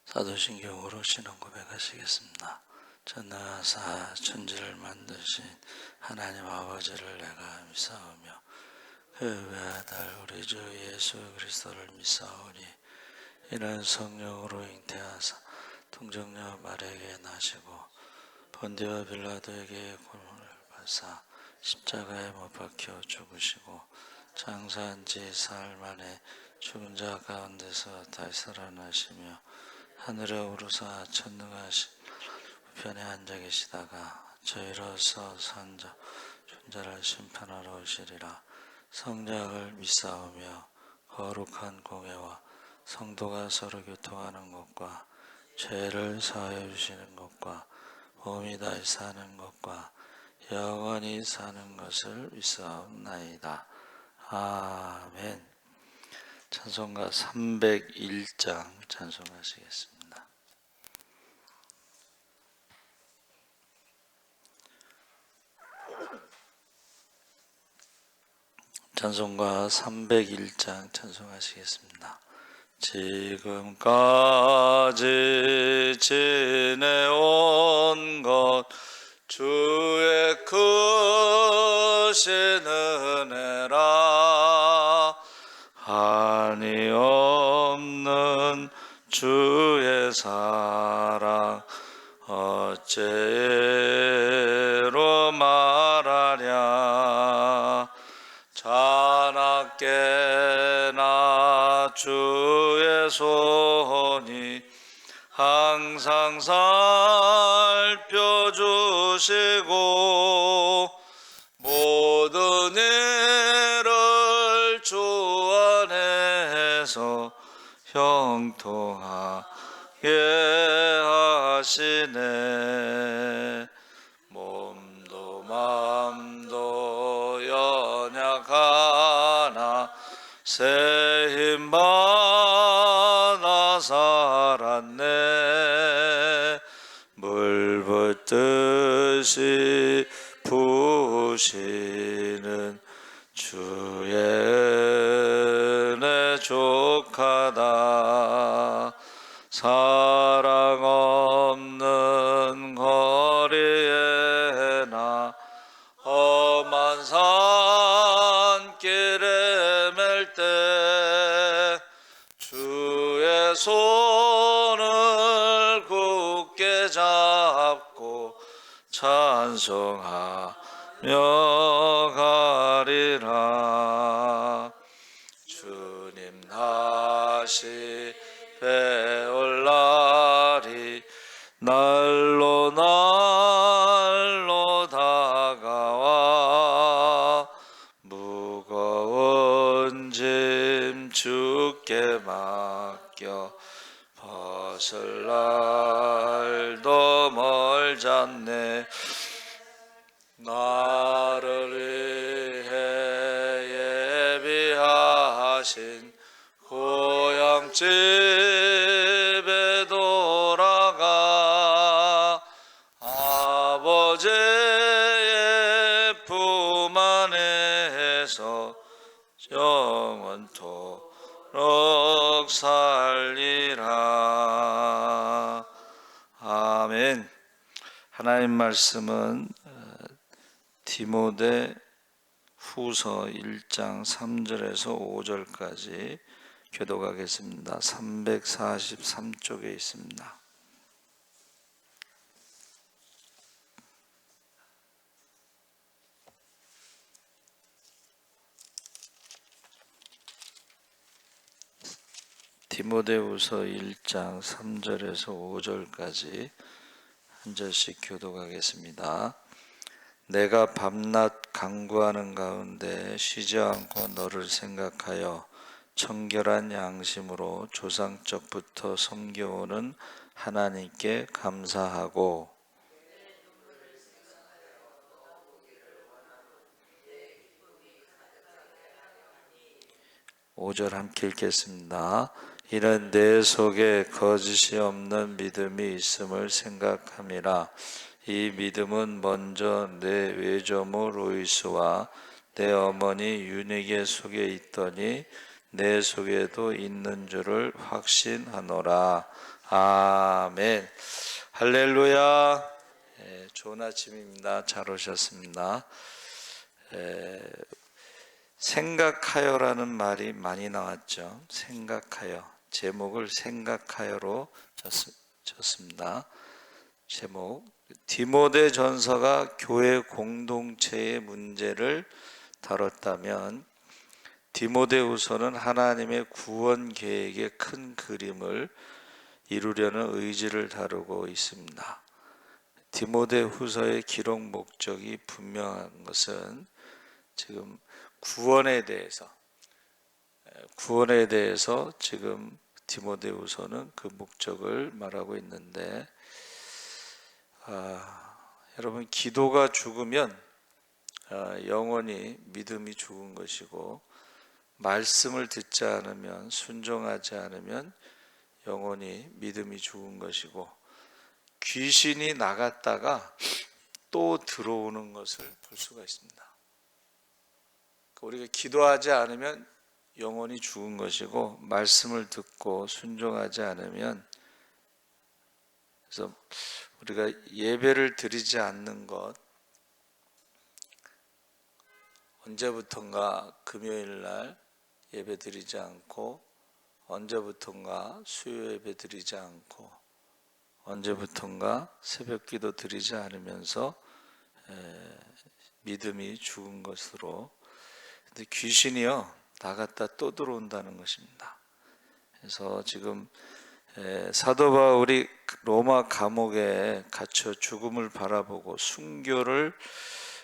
사도신경으로 신앙 고백하시겠습니다. 전능하사 천지를 만드신 하나님 아버지를 내가 믿사오며 그 외아들 우리 주 예수 그리스도를 믿사오니 이는 성령으로 잉태하사 통정녀 마리아에게 나시고 본디오 빌라도에게 고난을 받사 십자가에 못 박혀 죽으시고 장사한 지 사흘 만에 죽은 자 가운데서 다시 살아나시며 하늘에 오르사 천능하신 우편에 앉아 계시다가 저희로서 산자 존자를 심판하러 오시리라. 성령을 믿사오며 거룩한 공회와 성도가 서로 교통하는 것과 죄를 사하여 주시는 것과 몸이 다시 사는 것과 영원히 사는 것을 믿사옵나이다. 아멘. 찬송가 301장 찬송하시겠습니다. 찬송가 301장 찬송하시겠습니다. 지금까지 지내온 것 주의 크신 은혜라. 한이 없는 주의 사랑 어째로 말하랴. 자나깨나 주의 손이 항상 살펴주시고 모든 일을 주 안에서 형통하게 하시네. 몸도 맘도 연약하나 새 힘 받아 살았네. 물 붓듯이 부으시는 주의 은혜 족하다. 사랑 없는 거리에나 험한 산길에 맬 때 주의 손을 굳게 잡고 찬송하며 가리라. 주님 다시 배올 날이 날로 날로 다가와 무거운 짐 주께 맡겨 벗을 날도 멀잖네. 나를 위해 예비하신 고향집에 돌아가 아버지의 품 안에서 영원토록 살리라. 아멘. 하나님 말씀은 디모데 후서 1장 3절에서 5절까지 교독하겠습니다. 343쪽에 있습니다. 디모데후서 1장 3절에서 5절까지 한 절씩 교독하겠습니다. 내가 밤낮 간구하는 가운데 쉬지 않고 너를 생각하여 청결한 양심으로 조상적부터 섬겨오는 하나님께 감사하고 5절 함께 읽겠습니다. 이는 내 속에 거짓이 없는 믿음이 있음을 생각함이라. 이 믿음은 먼저 내 외조모 로이스와 내 어머니 유니게 속에 있더니 내 속에도 있는 줄을 확신하노라. 아멘. 할렐루야. 좋은 아침입니다. 잘 오셨습니다. 생각하여라는 말이 많이 나왔죠. 생각하여. 제목을 생각하여로 졌습니다. 제목, 디모데 전서가 교회 공동체의 문제를 다뤘다면 디모데후서는 하나님의 구원 계획의 큰 그림을 이루려는 의지를 다루고 있습니다. 디모데후서의 기록 목적이 분명한 것은 지금 구원에 대해서 지금 디모데후서는 그 목적을 말하고 있는데, 여러분, 기도가 죽으면 영원히 믿음이 죽은 것이고, 말씀을 듣지 않으면, 순종하지 않으면 영원히 믿음이 죽은 것이고, 귀신이 나갔다가 또 들어오는 것을 볼 수가 있습니다. 우리가 기도하지 않으면 영원히 죽은 것이고, 말씀을 듣고 순종하지 않으면, 그래서 우리가 예배를 드리지 않는 것, 언제부턴가 금요일 날 예배 드리지 않고, 언제부턴가 수요 예배 드리지 않고, 언제부턴가 새벽 기도 드리지 않으면서 믿음이 죽은 것으로, 근데 귀신이요 나갔다 또 들어온다는 것입니다. 그래서 지금 사도 바울이 로마 감옥에 갇혀 죽음을 바라보고 순교를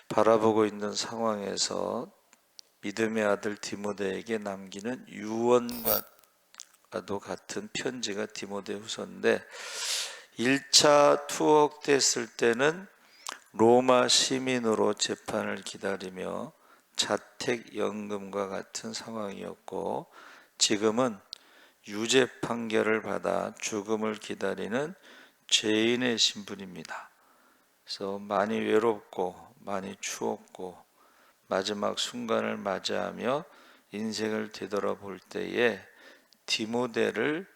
바라보고 있는 상황에서 믿음의 아들 디모데에게 남기는 유언과도 같은 편지가 디모데후서인데, 1차 투옥됐을 때는 로마 시민으로 재판을 기다리며 자택연금과 같은 상황이었고, 지금은 유죄 판결을 받아 죽음을 기다리는 죄인의 신분입니다. 그래서 많이 외롭고 많이 추웠고, 마지막 순간을 맞이하며 인생을 되돌아볼 때에 디모데를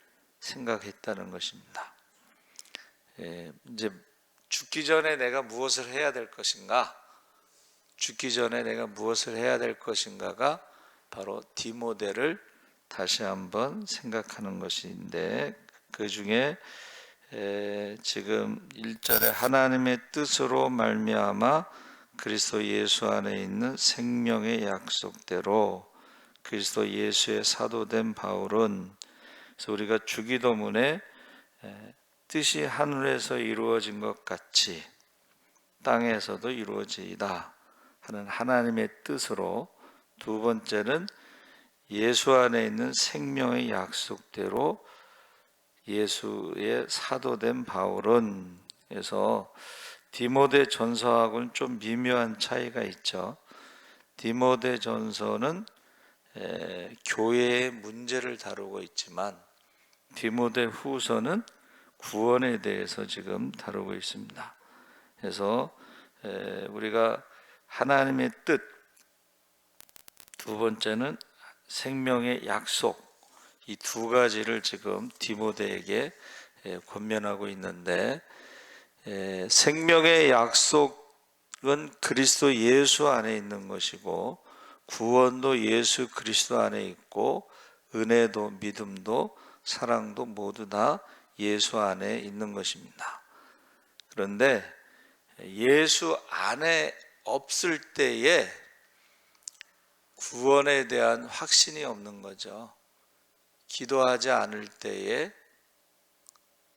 생각했다는 것입니다. 이제 죽기 전에 내가 무엇을 해야 될 것인가? 죽기 전에 내가 무엇을 해야 될 것인가가 바로 디모데를 다시 한번 생각하는 것인데, 그 중에 지금 1절에 하나님의 뜻으로 말미암아 그리스도 예수 안에 있는 생명의 약속대로 그리스도 예수의 사도된 바울은, 그래서 우리가 주기도문에 뜻이 하늘에서 이루어진 것 같이 땅에서도 이루어지이다 하는 하나님의 뜻으로, 두 번째는 예수 안에 있는 생명의 약속대로 예수의 사도된 바울은, 그래서 디모데 전서하고는 좀 미묘한 차이가 있죠. 디모데 전서는 교회의 문제를 다루고 있지만 디모데 후서는 구원에 대해서 지금 다루고 있습니다. 그래서 우리가 하나님의 뜻, 두 번째는 생명의 약속, 이 두 가지를 지금 디모데에게 권면하고 있는데, 생명의 약속은 그리스도 예수 안에 있는 것이고, 구원도 예수 그리스도 안에 있고, 은혜도 믿음도 사랑도 모두 다 예수 안에 있는 것입니다. 그런데 예수 안에 없을 때에 구원에 대한 확신이 없는 거죠. 기도하지 않을 때에,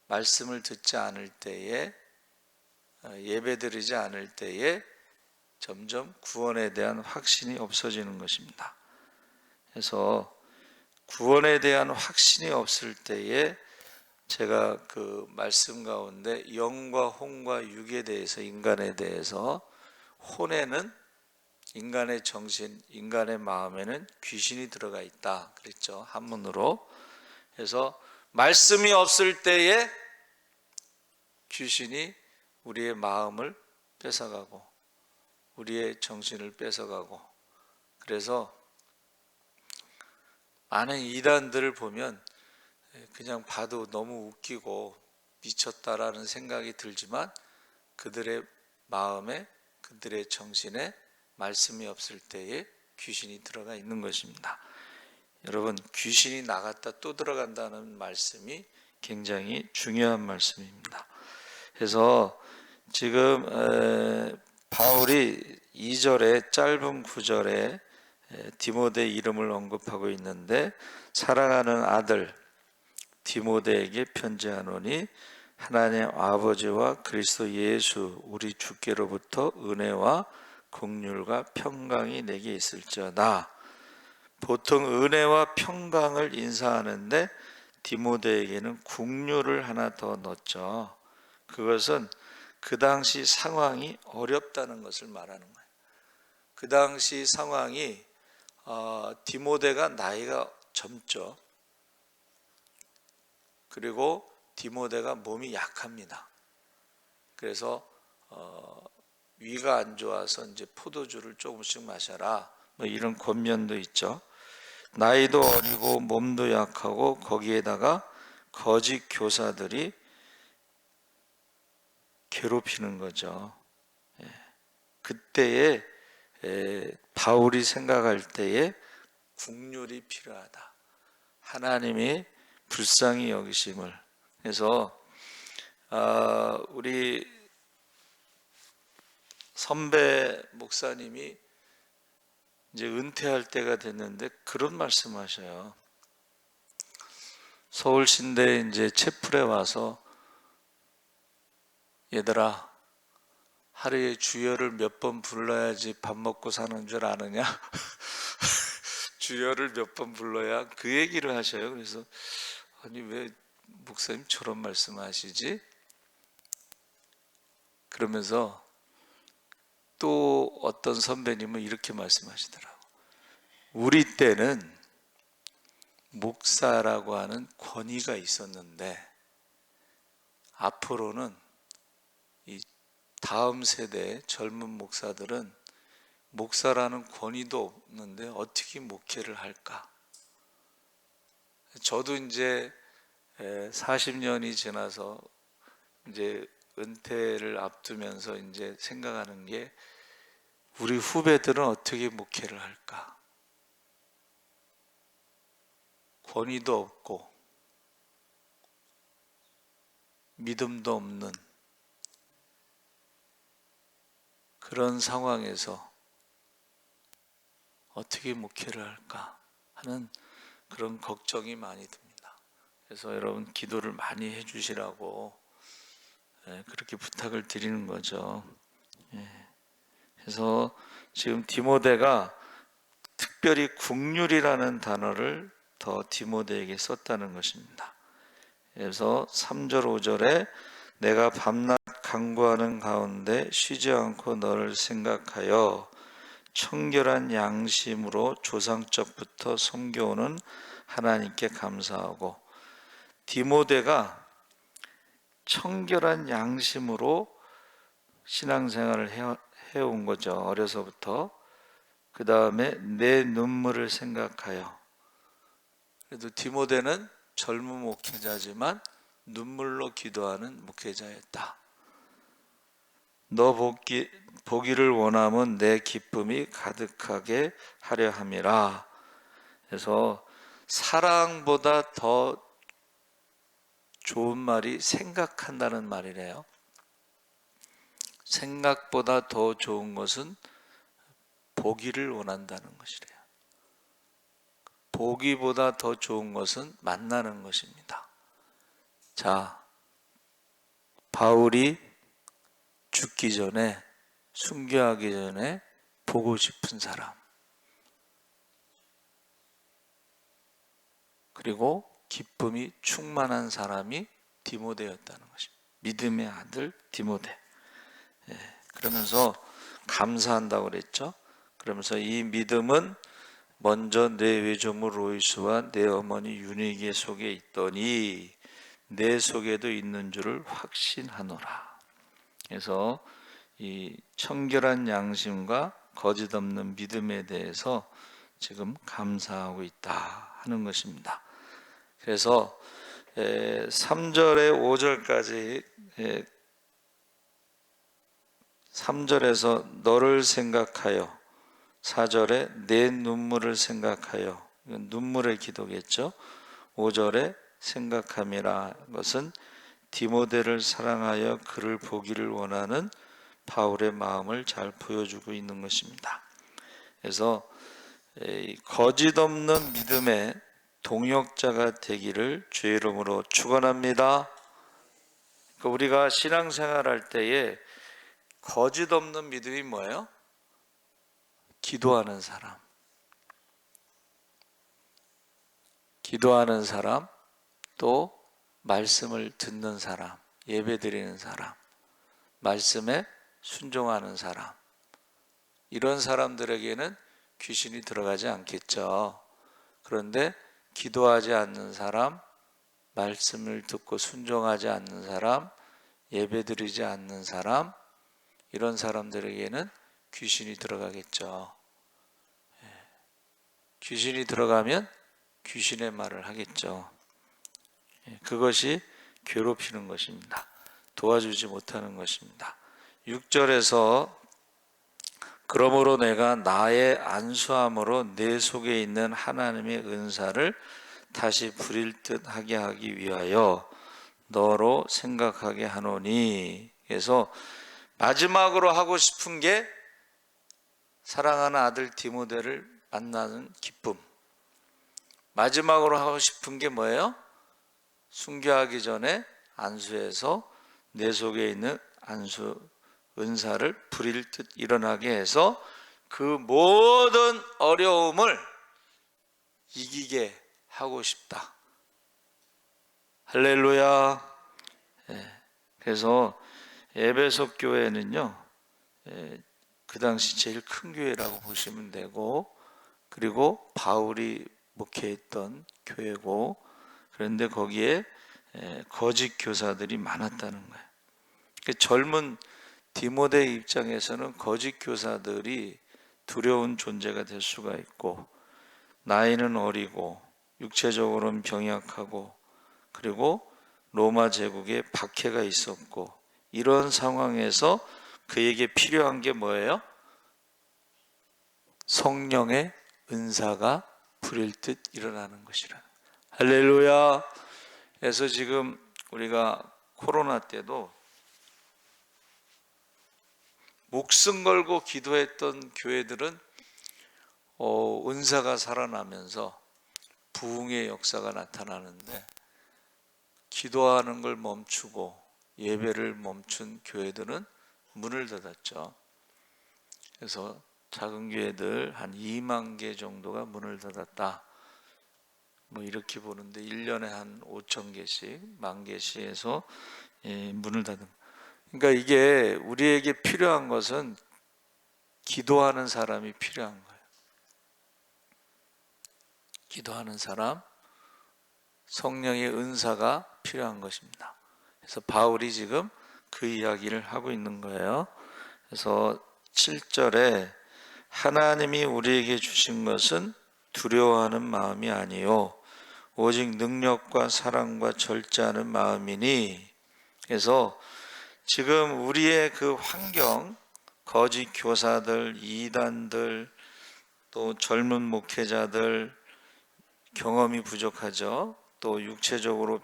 말씀을 듣지 않을 때에, 예배드리지 않을 때에 점점 구원에 대한 확신이 없어지는 것입니다. 그래서 구원에 대한 확신이 없을 때에 제가 그 말씀 가운데 영과 혼과 육에 대해서, 인간에 대해서, 혼에는 인간의 정신, 인간의 마음에는 귀신이 들어가 있다 그랬죠, 한문으로. 그래서 말씀이 없을 때에 귀신이 우리의 마음을 뺏어가고 우리의 정신을 뺏어가고, 그래서 많은 이단들을 보면 그냥 봐도 너무 웃기고 미쳤다라는 생각이 들지만 그들의 마음에, 그들의 정신에 말씀이 없을 때에 귀신이 들어가 있는 것입니다. 여러분, 귀신이 나갔다 또 들어간다는 말씀이 굉장히 중요한 말씀입니다. 그래서 지금 바울이 2절에 짧은 9절에 디모데 이름을 언급하고 있는데, 사랑하는 아들 디모데에게 편지하노니 하나님 아버지와 그리스도 예수 우리 주께로부터 은혜와 긍휼과 평강이 내게 있을지어다. 보통 은혜와 평강을 인사하는데 디모데에게는 긍휼을 하나 더 넣었죠. 그것은 그 당시 상황이 어렵다는 것을 말하는 거예요. 그 당시 상황이 디모데가 나이가 젊죠. 그리고 디모데가 몸이 약합니다. 그래서 위가 안 좋아서 이제 포도주를 조금씩 마셔라, 뭐 이런 권면도 있죠. 나이도 어리고 몸도 약하고 거기에다가 거짓 교사들이 괴롭히는 거죠. 그때에 바울이 생각할 때에 긍휼이 필요하다. 하나님이 불쌍히 여기심을. 그래서 우리 선배 목사님이 이제 은퇴할 때가 됐는데 그런 말씀하셔요. 서울신대 이제 채플에 와서 얘들아, 하루에 주여를 몇 번 불러야지 밥 먹고 사는 줄 아느냐? 주여를 몇 번 불러야, 그 얘기를 하셔요. 그래서 아니 왜 목사님 저런 말씀하시지? 그러면서 또 어떤 선배님은 이렇게 말씀하시더라고. 우리 때는 목사라고 하는 권위가 있었는데 앞으로는 이 다음 세대 젊은 목사들은 목사라는 권위도 없는데 어떻게 목회를 할까? 저도 이제 40년이 지나서 이제 은퇴를 앞두면서 이제 생각하는 게, 우리 후배들은 어떻게 목회를 할까? 권위도 없고 믿음도 없는 그런 상황에서 어떻게 목회를 할까 하는 그런 걱정이 많이 듭니다. 그래서 여러분 기도를 많이 해주시라고 그렇게 부탁을 드리는 거죠. 그래서 지금 디모데가 특별히 긍휼이라는 단어를 더 디모데에게 썼다는 것입니다. 그래서 3절 5절에 내가 밤낮 간구하는 가운데 쉬지 않고 너를 생각하여 청결한 양심으로 조상적부터 섬겨오는 하나님께 감사하고, 디모데가 청결한 양심으로 신앙생활을 해온 거죠. 어려서부터. 그 다음에 내 눈물을 생각하여. 그래도 디모데는 젊은 목회자지만 눈물로 기도하는 목회자였다. 너 보기를 원하면 내 기쁨이 가득하게 하려 함이라. 그래서 사랑보다 더 좋은 말이 생각한다는 말이래요. 생각보다 더 좋은 것은 보기를 원한다는 것이래요. 보기보다 더 좋은 것은 만나는 것입니다. 자, 바울이 죽기 전에, 순교하기 전에 보고 싶은 사람, 그리고 기쁨이 충만한 사람이 디모데였다는 것입니다. 믿음의 아들 디모데. 그러면서 감사한다고 그랬죠. 그러면서 이 믿음은 먼저 내 외조모 로이스와 내 어머니 유니게 속에 있더니 내 속에도 있는 줄을 확신하노라. 그래서 이 청결한 양심과 거짓 없는 믿음에 대해서 지금 감사하고 있다 하는 것입니다. 그래서 3절에 5절까지 3절에서 너를 생각하여, 4절에 내 눈물을 생각하여, 이건 눈물의 기도겠죠. 5절에 생각함이라 것은 디모데를 사랑하여 그를 보기를 원하는 바울의 마음을 잘 보여주고 있는 것입니다. 그래서 거짓 없는 믿음의 동역자가 되기를 주의 이름으로 축원합니다. 우리가 신앙생활할 때에 거짓 없는 믿음이 뭐예요? 기도하는 사람, 기도하는 사람, 또 말씀을 듣는 사람, 예배드리는 사람, 말씀에 순종하는 사람, 이런 사람들에게는 귀신이 들어가지 않겠죠. 그런데 기도하지 않는 사람, 말씀을 듣고 순종하지 않는 사람, 예배드리지 않는 사람, 이런 사람들에게는 귀신이 들어가겠죠. 귀신이 들어가면 귀신의 말을 하겠죠. 그것이 괴롭히는 것입니다. 도와주지 못하는 것입니다. 6절에서 그러므로 내가 나의 안수함으로 내 속에 있는 하나님의 은사를 다시 부릴 듯 하게 하기 위하여 너로 생각하게 하노니. 그래서 마지막으로 하고 싶은 게 사랑하는 아들 디모데를 만나는 기쁨. 마지막으로 하고 싶은 게 뭐예요? 순교하기 전에 안수해서 내 속에 있는 안수 은사를 부릴 듯 일어나게 해서 그 모든 어려움을 이기게 하고 싶다. 할렐루야. 그래서 에베소 교회는요, 그 당시 제일 큰 교회라고 보시면 되고, 그리고 바울이 목회했던 교회고, 그런데 거기에 거짓 교사들이 많았다는 거예요. 젊은 디모데 입장에서는 거짓 교사들이 두려운 존재가 될 수가 있고, 나이는 어리고 육체적으로는 병약하고, 그리고 로마 제국에 박해가 있었고, 이런 상황에서 그에게 필요한 게 뭐예요? 성령의 은사가 부릴 듯 일어나는 것이라. 할렐루야. 그래서 지금 우리가 코로나 때도 목숨 걸고 기도했던 교회들은 은사가 살아나면서 부흥의 역사가 나타나는데, 기도하는 걸 멈추고 예배를 멈춘 교회들은 문을 닫았죠. 그래서 작은 교회들 한 2만 개 정도가 문을 닫았다. 뭐 이렇게 보는데 1년에 한 5천 개씩, 1만 개씩 해서 문을 닫은. 그러니까 이게 우리에게 필요한 것은 기도하는 사람이 필요한 거예요. 기도하는 사람, 성령의 은사가 필요한 것입니다. 그래서 바울이 지금 그 이야기를 하고 있는 거예요. 그래서 7절에 하나님이 우리에게 주신 것은 두려워하는 마음이 아니요 오직 능력과 사랑과 절제하는 마음이니. 그래서 지금 우리의 그 환경, 거짓 교사들, 이단들, 또 젊은 목회자들, 경험이 부족하죠. 또 육체적으로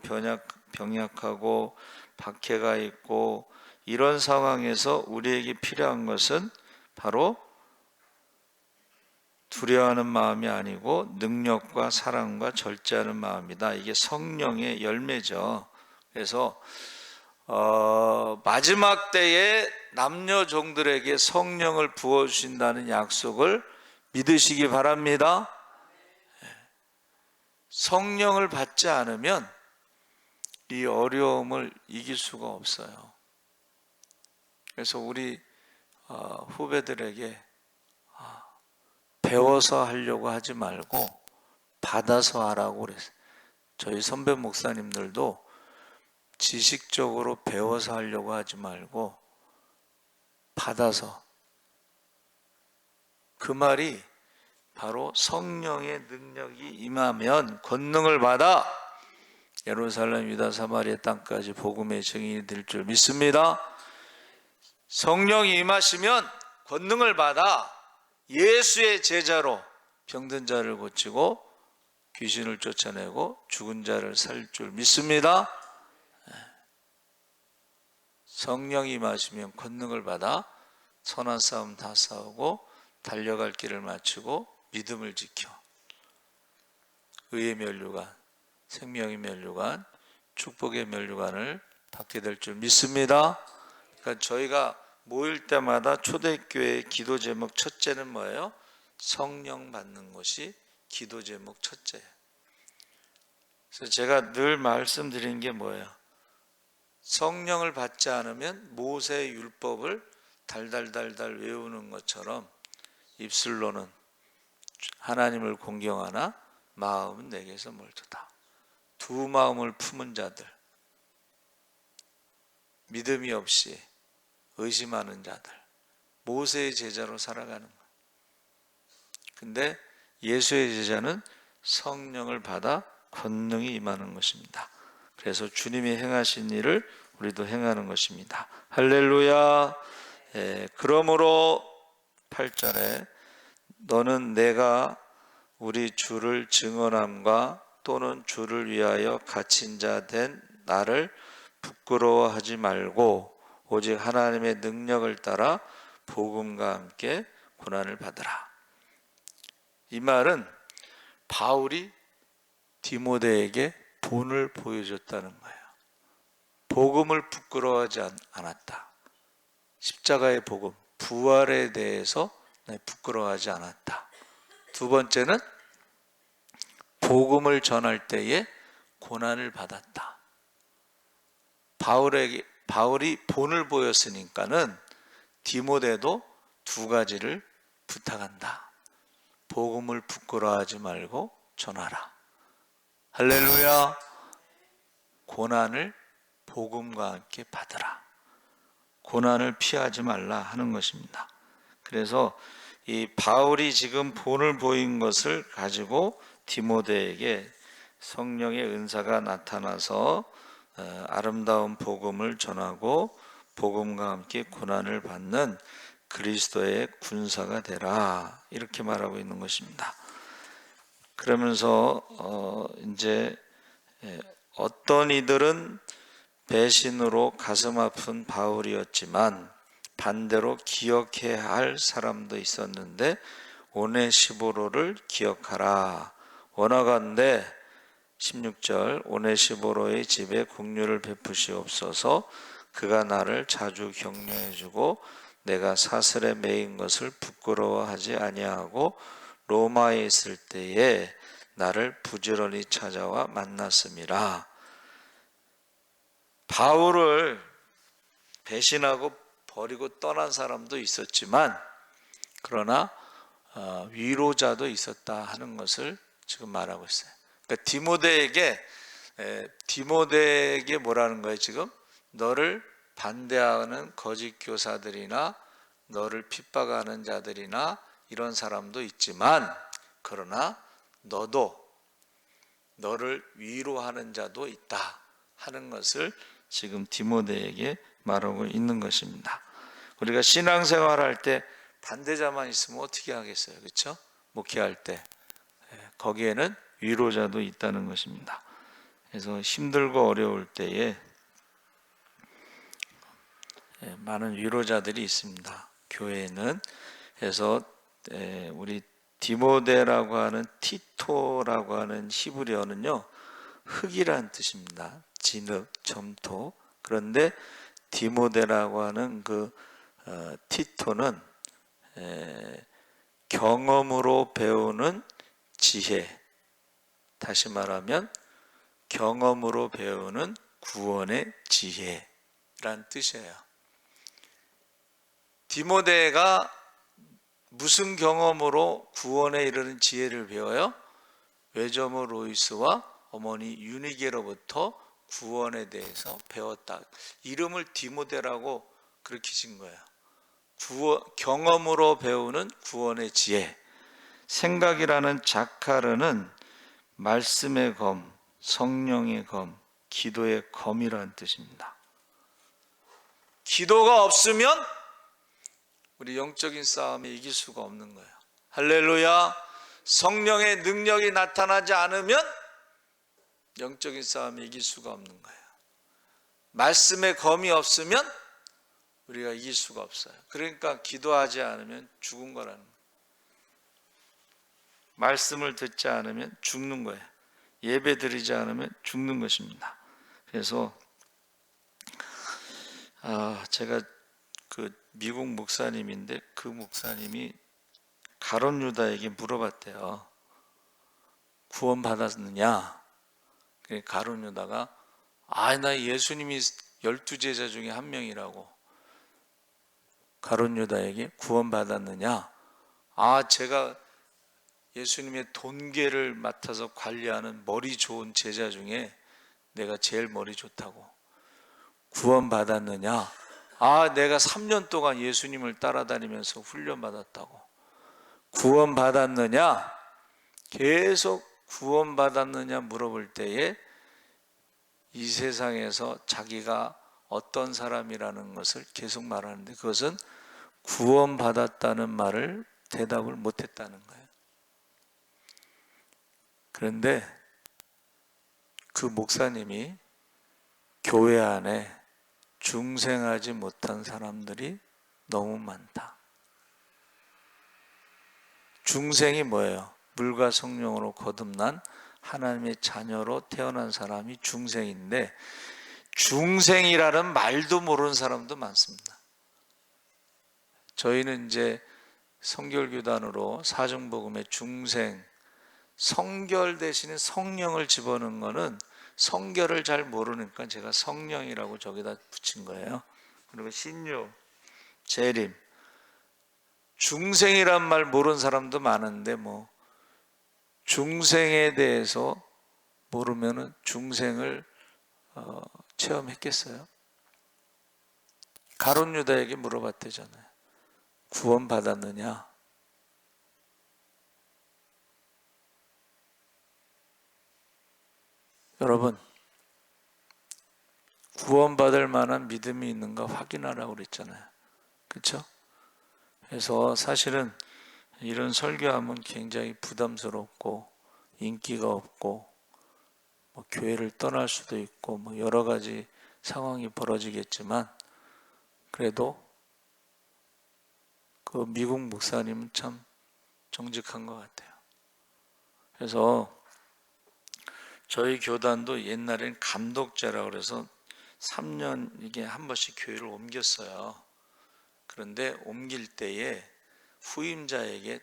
병약하고 박해가 있고, 이런 상황에서 우리에게 필요한 것은 바로 두려워하는 마음이 아니고 능력과 사랑과 절제하는 마음이다. 이게 성령의 열매죠. 그래서 마지막 때에 남녀 종들에게 성령을 부어주신다는 약속을 믿으시기 바랍니다. 성령을 받지 않으면 이 어려움을 이길 수가 없어요. 그래서 우리 후배들에게 배워서 하려고 하지 말고 받아서 하라고 그랬어요. 저희 선배 목사님들도 지식적으로 배워서 하려고 하지 말고 받아서. 그 말이 바로 성령의 능력이 임하면 권능을 받아 예루살렘, 유다, 사마리아 땅까지 복음의 증인이 될 줄 믿습니다. 성령이 임하시면 권능을 받아 예수의 제자로 병든 자를 고치고 귀신을 쫓아내고 죽은 자를 살릴 줄 믿습니다. 성령이 임하시면 권능을 받아 선한 싸움 다 싸우고 달려갈 길을 마치고 믿음을 지켜 의의 면류관, 생명의 면류관, 축복의 면류관을 받게 될 줄 믿습니다. 그러니까 저희가 모일 때마다 초대교회의 기도 제목 첫째는 뭐예요? 성령 받는 것이 기도 제목 첫째예요. 그래서 제가 늘 말씀드리는 게 뭐예요? 성령을 받지 않으면 모세의 율법을 달달달달 외우는 것처럼 입술로는 하나님을 공경하나 마음은 내게서 멀도다. 두 마음을 품은 자들, 믿음이 없이 의심하는 자들, 모세의 제자로 살아가는 거예요. 근데 예수의 제자는 성령을 받아 권능이 임하는 것입니다. 그래서 주님이 행하신 일을 우리도 행하는 것입니다. 할렐루야. 그러므로 8절에 너는 내가 우리 주를 증언함과 또는 주를 위하여 갇힌 자 된 나를 부끄러워하지 말고 오직 하나님의 능력을 따라 복음과 함께 고난을 받으라. 이 말은 바울이 디모데에게 본을 보여줬다는 거예요. 복음을 부끄러워하지 않았다. 십자가의 복음, 부활에 대해서 부끄러워하지 않았다. 두 번째는 복음을 전할 때에 고난을 받았다. 바울이 본을 보였으니까는 디모데도 두 가지를 부탁한다. 복음을 부끄러워하지 말고 전하라. 할렐루야. 고난을 복음과 함께 받으라. 고난을 피하지 말라 하는 것입니다. 그래서 이 바울이 지금 본을 보인 것을 가지고 디모데에게 성령의 은사가 나타나서 아름다운 복음을 전하고 복음과 함께 고난을 받는 그리스도의 군사가 되라, 이렇게 말하고 있는 것입니다. 그러면서 이제 어떤 이들은 배신으로 가슴 아픈 바울이었지만 반대로 기억해야 할 사람도 있었는데 오네시보로를 기억하라. 원하건대 16절 오네시보로의 집에 긍휼을 베푸시옵소서. 그가 나를 자주 격려해주고 내가 사슬에 매인 것을 부끄러워하지 아니하고 로마에 있을 때에 나를 부지런히 찾아와 만났음이라. 바울을 배신하고 버리고 떠난 사람도 있었지만 그러나 위로자도 있었다 하는 것을 지금 말하고 있어요. 그러니까 디모데에게 뭐라는 거예요? 지금 너를 반대하는 거짓 교사들이나 너를 핍박하는 자들이나 이런 사람도 있지만 그러나 너도 너를 위로하는 자도 있다 하는 것을 지금 디모데에게 말하고 있는 것입니다. 우리가 신앙생활할 때 반대자만 있으면 어떻게 하겠어요? 그렇죠? 목회할 때 거기에는 위로자도 있다는 것입니다. 그래서 힘들고 어려울 때에 많은 위로자들이 있습니다. 교회에는. 그래서 우리 디모데라고 하는 티토라고 하는 히브리어는요, 흙이란 뜻입니다. 진흙, 점토. 그런데 디모데라고 하는 그 티토는 경험으로 배우는 지혜. 다시 말하면 경험으로 배우는 구원의 지혜란 뜻이에요. 디모데가 무슨 경험으로 구원에 이르는 지혜를 배워요? 외조모 로이스와 어머니 유니게로부터 구원에 대해서 배웠다. 이름을 디모데라고 그렇게 진 거예요. 경험으로 배우는 구원의 지혜. 생각이라는 자카르는 말씀의 검, 성령의 검, 기도의 검이라는 뜻입니다. 기도가 없으면 우리 영적인 싸움에 이길 수가 없는 거예요. 할렐루야. 성령의 능력이 나타나지 않으면 영적인 싸움에 이길 수가 없는 거예요. 말씀의 검이 없으면 우리가 이길 수가 없어요. 그러니까 기도하지 않으면 죽은 거라는 거예요. 말씀을 듣지 않으면 죽는 거예요. 예배 드리지 않으면 죽는 것입니다. 그래서 제가 그 미국 목사님인데 그 목사님이 가룟 유다에게 물어봤대요. 구원 받았느냐? 가룟 유다가 나 예수님이 12제자 중에 한 명이라고. 가룟 유다에게 구원 받았느냐? 제가 예수님의 돈계를 맡아서 관리하는 머리 좋은 제자 중에 내가 제일 머리 좋다고. 구원 받았느냐? 내가 3년 동안 예수님을 따라다니면서 훈련 받았다고. 구원 받았느냐? 계속 구원 받았느냐 물어볼 때에 이 세상에서 자기가 어떤 사람이라는 것을 계속 말하는데 그것은 구원 받았다는 말을 대답을 못했다는 거예요. 그런데 그 목사님이 교회 안에 중생하지 못한 사람들이 너무 많다. 중생이 뭐예요? 물과 성령으로 거듭난 하나님의 자녀로 태어난 사람이 중생인데 중생이라는 말도 모르는 사람도 많습니다. 저희는 이제 성결교단으로 사정복음의 중생, 성결 대신에 성령을 집어넣은 거는 성결을 잘 모르니까 제가 성령이라고 저기다 붙인 거예요. 그리고 신유, 재림, 중생이란 말 모르는 사람도 많은데 중생에 대해서 모르면은 중생을 체험했겠어요? 가룟 유다에게 물어봤대잖아요. 구원 받았느냐? 여러분, 구원받을 만한 믿음이 있는가 확인하라고 그랬잖아요. 그렇죠? 그래서 사실은 이런 설교하면 굉장히 부담스럽고 인기가 없고 교회를 떠날 수도 있고 여러 가지 상황이 벌어지겠지만 그래도 그 미국 목사님은 참 정직한 것 같아요. 그래서 저희 교단도 옛날엔 감독제라고 그래서 3년 이게 한 번씩 교회를 옮겼어요. 그런데 옮길 때에 후임자에게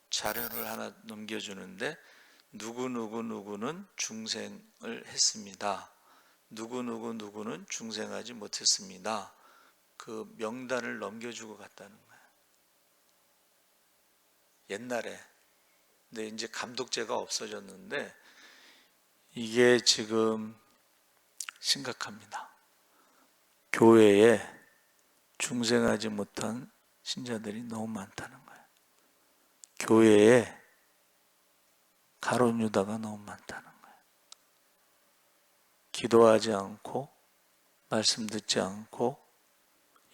자료를 하나 넘겨주는데 누구는 중생을 했습니다. 누구는 중생하지 못했습니다. 그 명단을 넘겨주고 갔다는 거예요. 옛날에. 근데 이제 감독제가 없어졌는데 이게 지금 심각합니다. 교회에 중생하지 못한 신자들이 너무 많다는 거예요. 교회에 가룟 유다가 너무 많다는 거예요. 기도하지 않고 말씀 듣지 않고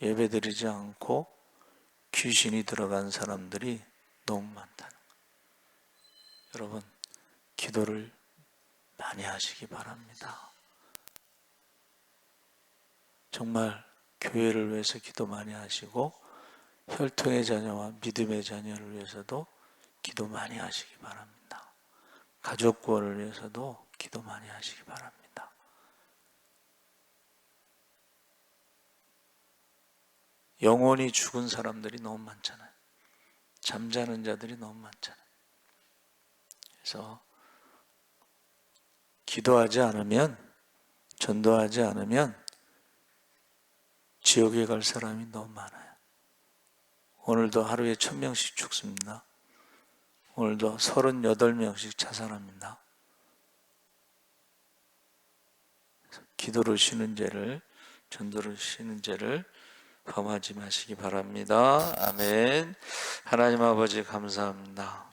예배 드리지 않고 귀신이 들어간 사람들이 너무 많다는 거예요. 여러분, 기도를 많이 하시기 바랍니다. 정말 교회를 위해서 기도 많이 하시고 혈통의 자녀와 믿음의 자녀를 위해서도 기도 많이 하시기 바랍니다. 가족 구원을 위해서도 기도 많이 하시기 바랍니다. 영혼이 죽은 사람들이 너무 많잖아요. 잠자는 자들이 너무 많잖아요. 그래서 기도하지 않으면, 전도하지 않으면 지옥에 갈 사람이 너무 많아요. 오늘도 하루에 1000명씩 죽습니다. 오늘도 38명씩 자살합니다. 기도로 쉬는 죄를, 전도로 쉬는 죄를 범하지 마시기 바랍니다. 아멘. 하나님 아버지 감사합니다.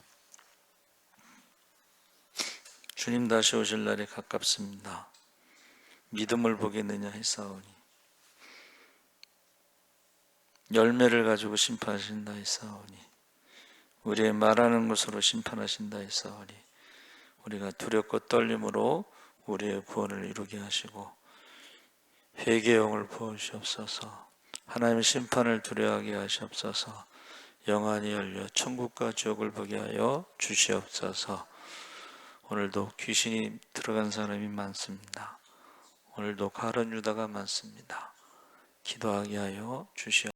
주님 다시 오실 날이 가깝습니다. 믿음을 보겠느냐 했사오니 열매를 가지고 심판하신다 했사오니 우리의 말하는 것으로 심판하신다 했사오니 우리가 두렵고 떨림으로 우리의 구원을 이루게 하시고 회개의 영을 부어주시옵소서. 하나님의 심판을 두려워하게 하시옵소서. 영안이 열려 천국과 지옥을 보게 하여 주시옵소서. 오늘도 귀신이 들어간 사람이 많습니다. 오늘도 가룟 유다가 많습니다. 기도하게 하여 주시옵소서.